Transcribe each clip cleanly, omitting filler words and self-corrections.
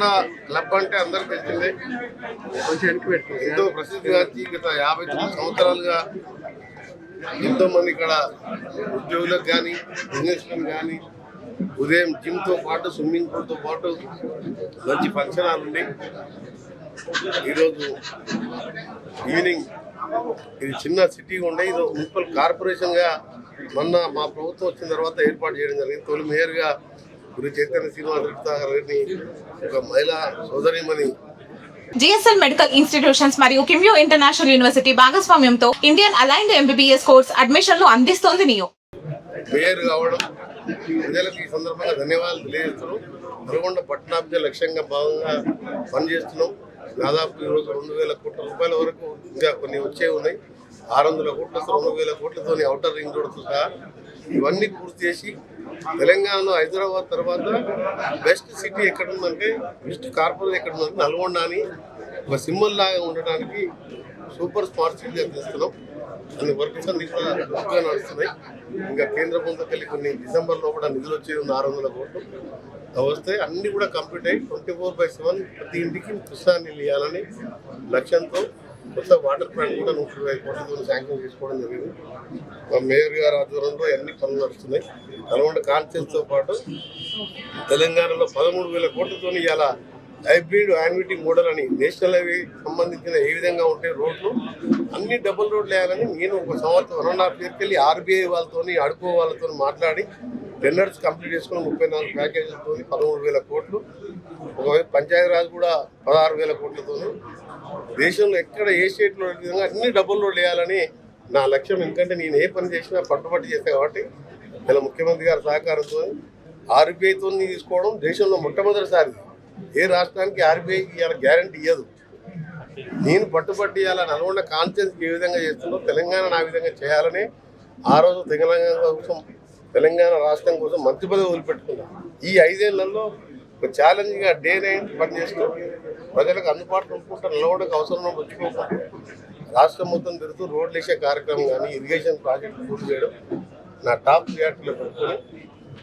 Nalgonda club అంటే అందరికి తెలిసిందే, ఎంతో ప్రసిద్ధిగాంచి గత 59 సంవత్సరాలుగా ఎంతో మంది ఇక్కడ ఉద్యోగులకు కానీ బిజినెస్మెన్ కానీ ఉదయం జిమ్తో పాటు స్విమ్మింగ్ పూల్తో పాటు మంచి ఫంక్షన్ హాల్ ఉండి ఈరోజు ఈవినింగ్ ఇది చిన్న సిటీ ఉండే ఇది మున్సిపల్ కార్పొరేషన్గా మొన్న మా ప్రభుత్వం వచ్చిన తర్వాత ఏర్పాటు చేయడం జరిగింది. తొలి మేయర్గా గురు చైతన్య శ్రీనివాస్ రెడ్డి ఒక మహిళా సోదరిమణి జిఎస్ఎల్ మెడికల్ ఇన్స్టిట్యూషన్స్ మరియు కిమ్యూ ఇంటర్నేషనల్ యూనివర్సిటీ భాగస్వామ్యంతో ఇండియన్ అలైన్డ్ ఎంబీబీఎస్ కోర్స్ అడ్మిషన్లు అందిస్తోంది నియో. మేయర్ కావడం ప్రజలకు ఈ సందర్భంగా ధన్యవాదాలు తెలియజేస్తున్నాం. నల్గొండ పట్టణాభివృద్ధి లక్ష్యంగా భాగంగా పనిచేస్తున్నాం. దాదాపు ఈరోజు 2,000 కోట్ల రూపాయల వరకు ఇంకా కొన్ని వచ్చే ఉన్నాయి. 600 కోట్లతో 2,000 కోట్లతో ఔటర్ రింగ్ రోడ్తో సహా ఇవన్నీ పూర్తి చేసి తెలంగాణలో హైదరాబాద్ తర్వాత బెస్ట్ సిటీ ఎక్కడుందంటే బెస్ట్ కార్పొరేట్ ఎక్కడుందంటే నల్గొండ అని ఒక సింబల్ లాగా ఉండడానికి సూపర్ స్మార్ట్ సిటీగా తీస్తున్నాం. అన్ని వర్క్స్ అన్ని కూడా గా నడుస్తున్నాయి. ఇంకా కేంద్ర ప్రభుత్వం కొన్ని డిసెంబర్లో కూడా నిధులు వచ్చేది 600 కోట్లు వస్తే అన్ని కూడా కంప్లీట్ అయ్యి 24/7 ప్రతి ఇంటికి కృష్ణా నీళ్ళు ఇవ్వాలని లక్ష్యంతో కొత్త వాటర్ ప్లాంట్ కూడా 120 కోట్లతో శాంక్షన్ చేసుకోవడం జరిగింది. మా మేయర్ గారి ఆధ్వర్యంలో అన్ని పనులు నడుస్తున్నాయి. నల్గొండ కాన్ఫరెన్స్తో పాటు తెలంగాణలో 13,000 కోట్లతో ఇవాళ హైబ్రిడ్ యాన్యుటీ మోడల్ అని నేషనల్ హైవే సంబంధించిన ఏ విధంగా ఉంటే రోడ్లు అన్ని డబుల్ రోడ్లు వేయాలని నేను ఒక సంవత్సరం 1.5 years వెళ్ళి ఆర్బీఐ వాళ్ళతో అడుకో వాళ్ళతో మాట్లాడి టెండర్స్ కంప్లీట్ చేసుకుని 34 ప్యాకేజీలతో 13,000 కోట్లు, ఒకవైపు పంచాయతీరాజ్ కూడా 16,000 కోట్లతో దేశంలో ఎక్కడ ఏ స్టేట్లో విధంగా అన్ని డబుల్ రోడ్లు వేయాలని నా లక్ష్యం. ఎందుకంటే నేను ఏ పని చేసినా పట్టుబట్టి చేస్తాను కాబట్టి ఇలా ముఖ్యమంత్రి గారి సహకారంతో ఆర్బీఐతో తీసుకోవడం దేశంలో మొట్టమొదటిసారి. ఏ రాష్ట్రానికి ఆర్బీఐకి ఇవాళ గ్యారంటీ ఇవ్వదు. నేను పట్టుబట్టి ఇవాళ నల్గొండ కాన్ఫరెన్స్కి ఏ విధంగా చేస్తుందో తెలంగాణ ఆ విధంగా చేయాలని ఆ రోజు తెలంగాణ కోసం తెలంగాణ రాష్ట్రం కోసం మంత్రి పదవి వదిలిపెట్టుకున్నాను. ఈ 5 ఏళ్లలో ఒక ఛాలెంజ్గా డే నైట్ పనిచేస్తూ ప్రజలకు అందుబాటులో ఉంటుకుంటూ నల్గొండకు అవసరం వచ్చుకోకుండా రాష్ట్రం మొత్తం తిరుగుతూ రోడ్లు వేసే కార్యక్రమం కానీ ఇరిగేషన్ ప్రాజెక్టు పూర్తి చేయడం నా టాప్ ప్రియారిటీలో పెట్టుకుని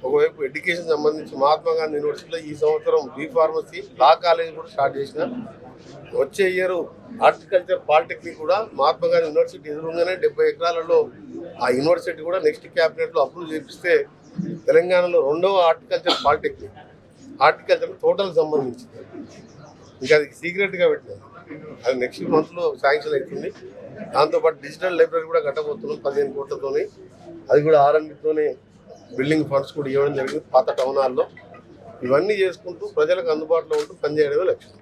ఒకవైపు ఎడ్యుకేషన్ సంబంధించి మహాత్మా గాంధీ యూనివర్సిటీలో ఈ సంవత్సరం బి.ఫార్మసీ లా కాలేజ్ కూడా స్టార్ట్ చేసిన. వచ్చే ఇయర్ హార్టికల్చర్ పాలిటెక్నిక్ కూడా మహాత్మా గాంధీ యూనివర్సిటీ ఎదురుగానే 70 ఎకరాలలో ఆ యూనివర్సిటీ కూడా నెక్స్ట్ క్యాబినెట్లో అప్రూవ్ చేపిస్తే తెలంగాణలో 2వ హార్టికల్చర్ పాలిటెక్నిక్ హార్టికల్చర్ తోటలకు సంబంధించింది. ఇంకా అది సీక్రెట్గా పెట్టినది. అది నెక్స్ట్ మంత్లో శాంక్షన్ అవుతుంది. దాంతోపాటు డిజిటల్ లైబ్రరీ కూడా కట్టబోతున్నాం 15 కోట్లతోని. అది కూడా R&Dతోనే బిల్డింగ్ ఫండ్స్ కూడా ఇవ్వడం జరిగింది పాత టౌన్ హాల్లో. ఇవన్నీ చేసుకుంటూ ప్రజలకు అందుబాటులో ఉంటూ పనిచేయడమే లక్ష్యం.